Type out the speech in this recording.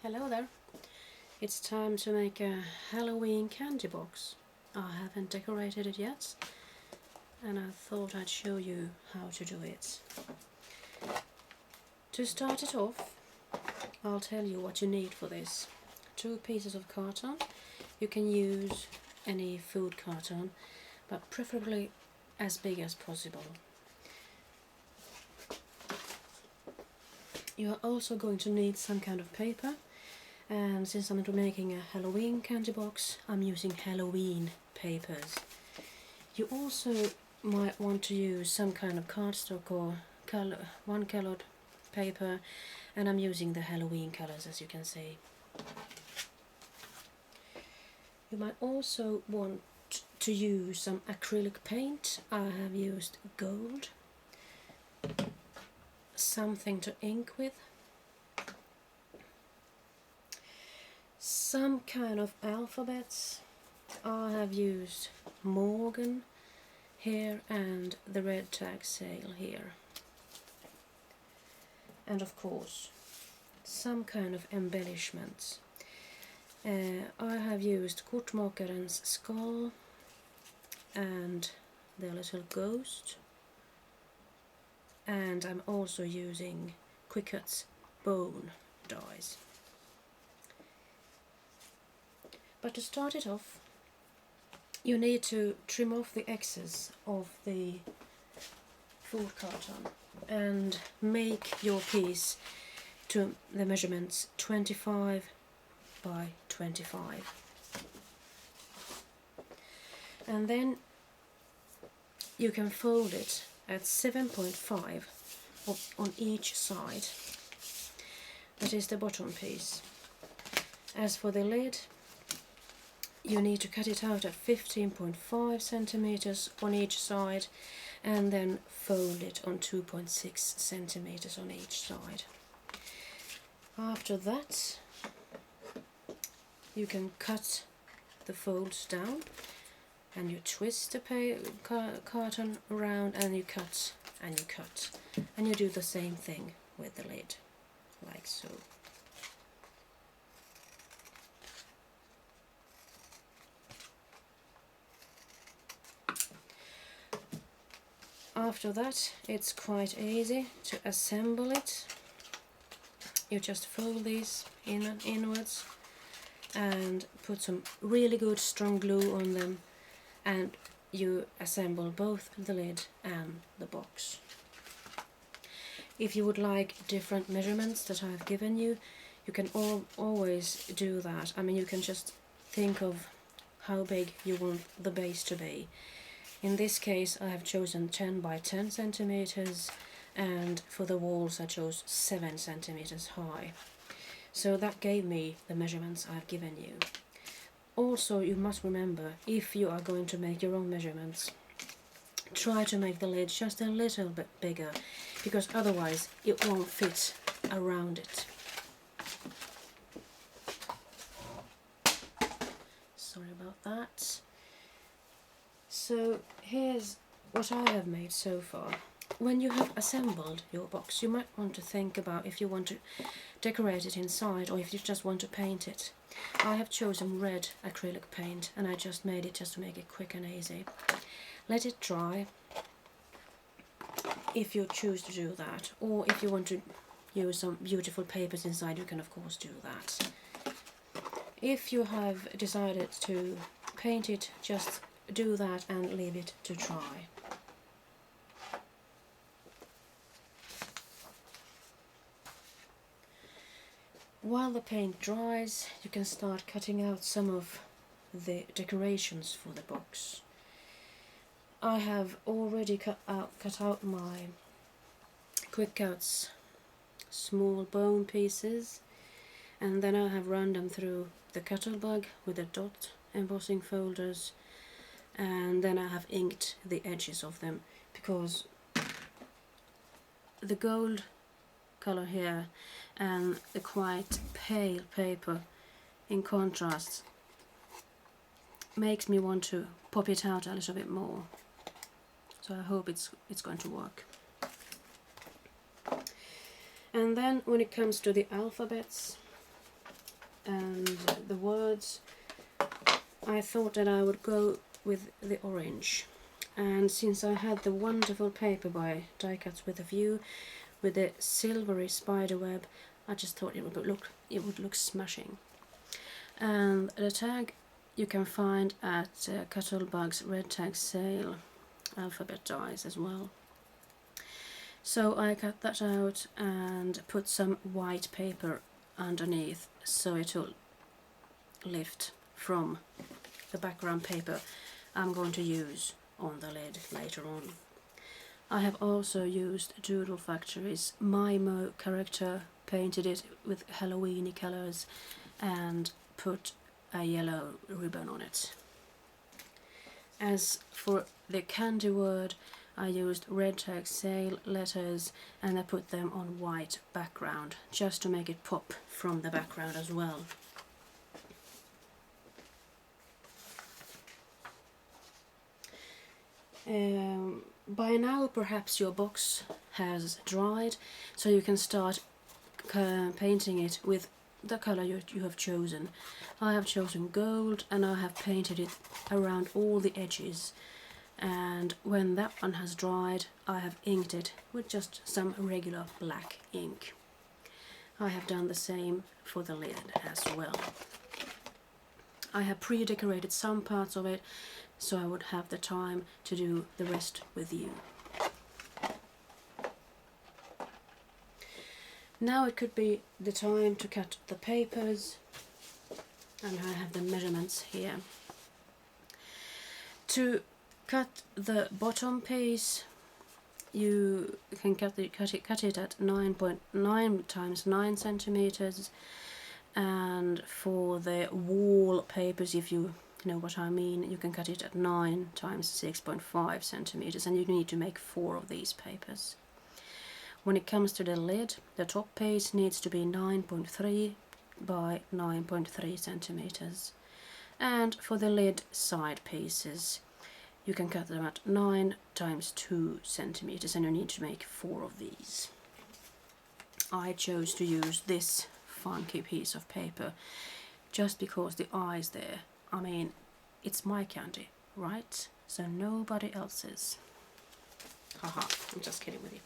Hello there. It's time to make a Halloween candy box. I haven't decorated it yet, and I thought I'd show you how to do it. To start it off, I'll tell you what you need for this. 2 pieces of carton. You can use any food carton, but preferably as big as possible. You are also going to need some kind of paper, and since I'm making a Halloween candy box, I'm using Halloween papers. You also might want to use some kind of cardstock or one colored paper, and I'm using the Halloween colors, as you can see. You might also want to use some acrylic paint. I have used gold, something to ink with, some kind of alphabets. I have used Morgan here and the red tag sail here, and of course some kind of embellishments. I have used Kortmakarens skull and the little ghost, and I'm also using Quick Cut's bone dies. But to start it off, you need to trim off the excess of the food carton and make your piece to the measurements 25 by 25. And then you can fold it at 7.5 on each side. That is the bottom piece. As for the lid, you need to cut it out at 15.5 centimeters on each side, and then fold it on 2.6 centimeters on each side. After that, you can cut the folds down, and you twist the carton around, and you cut and you cut, and you do the same thing with the lid, like so. After that, it's quite easy to assemble it. You just fold these inwards and put some really good strong glue on them, and you assemble both the lid and the box. If you would like different measurements that I've given you, you can always do that. I mean, you can just think of how big you want the base to be. In this case, I have chosen 10 by 10 centimeters, and for the walls I chose 7 centimeters high. So that gave me the measurements I've given you. Also, you must remember, if you are going to make your own measurements, try to make the lid just a little bit bigger, because otherwise it won't fit around it. Sorry about that. So here's what I have made so far. When you have assembled your box, you might want to think about if you want to decorate it inside or if you just want to paint it. I have chosen red acrylic paint, and I just made it just to make it quick and easy. Let it dry if you choose to do that, or if you want to use some beautiful papers inside, you can of course do that. If you have decided to paint it, just do that and leave it to dry. While the paint dries, you can start cutting out some of the decorations for the box. I have already cut out my Quick Cut's small bone pieces, and then I have run them through the Cuttlebug with the dot embossing folders, and then I have inked the edges of them, because the gold color here and the quite pale paper in contrast makes me want to pop it out a little bit more. So I hope it's going to work. And then when it comes to the alphabets, and the words, I thought that I would go with the orange. And since I had the wonderful paper by Die Cuts with a View with the silvery spider web, I just thought it would look smashing. And the tag you can find at Cuttlebug's Red Tag Sale, alphabet dies as well. So I cut that out and put some white paper underneath so it will lift from the background paper I'm going to use on the lid later on. I have also used Doodle Factory's Mimo character, painted it with Halloweeny colours and put a yellow ribbon on it. As for the candy word, I used Red Tag Sale letters and I put them on white background just to make it pop from the background as well. By now perhaps your box has dried, so you can start painting it with the color you have chosen. I have chosen gold and I have painted it around all the edges, and when that one has dried I have inked it with just some regular black ink. I have done the same for the lid as well. I have pre-decorated some parts of it so I would have the time to do the rest with you. Now it could be the time to cut the papers, and I have the measurements here. To cut the bottom piece, you can cut it at 9.9 times 9 centimeters, and for the wall papers, if you know what I mean, you can cut it at 9 times 6.5 centimeters, and you need to make 4 of these papers. When it comes to the lid, the top piece needs to be 9.3 by 9.3 centimeters, and for the lid side pieces you can cut them at 9 times 2 centimeters, and you need to make 4 of these. I chose to use this funky piece of paper just because the eye's there. I mean, it's my candy, right? So nobody else's. Haha, I'm just kidding with you.